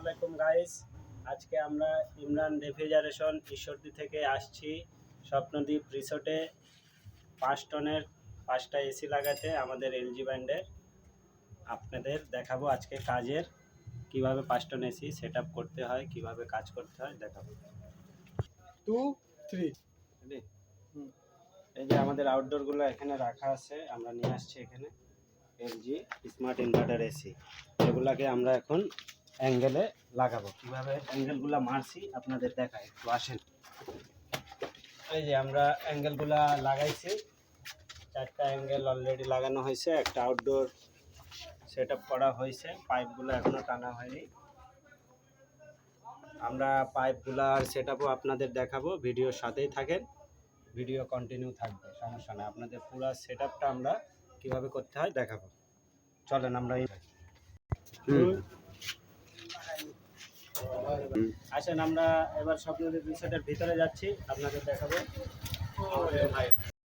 আলাইকুম গাইস। আজকে আমরা ইমরান রেফ্রিজারেশন ঈশ্বরদী থেকে আসছি স্বপ্নদ্বীপ রিসোর্টে 5 টনের 5টা এসি লাগাতে আমাদের এলজি ব্র্যান্ডের। আপনাদের দেখাবো আজকে কাজের কিভাবে 5 টন এসি সেট আপ করতে হয়, কিভাবে কাজ করতে হয় দেখাবো। 2 3 এই যে আমাদের আউটডোরগুলো এখানে রাখা আছে, আমরা নিয়ে আসছি এখানে এলজি স্মার্ট ইনভার্টার এসি। এগুলাকে আমরা এখন অ্যাঙ্গেলে লাগাবো। কিভাবে অ্যাঙ্গেলগুলো মারছি আপনাদের দেখাই, একটু আসেন। এই যে আমরা অ্যাঙ্গেলগুলা লাগাইছি, 4টা অ্যাঙ্গেল অলরেডি লাগানো হয়েছে, একটা আউটডোর সেট আপ করা হয়েছে। পাইপগুলো এখনো টানা হয়নি। আমরা পাইপগুলার সেট আপও আপনাদের দেখাবো, ভিডিওর সাথেই থাকেন, ভিডিও কন্টিনিউ থাকবে, সমস্যা নেই। আপনাদের পুরো সেট আপটা আমরা কীভাবে করতে হয় দেখাবো। চলেন আমরা আসেন, আমরা এবার স্বপ্নদ্বীপ রিসোর্টের ভিতরে যাচ্ছি, আপনাদের দেখাবো।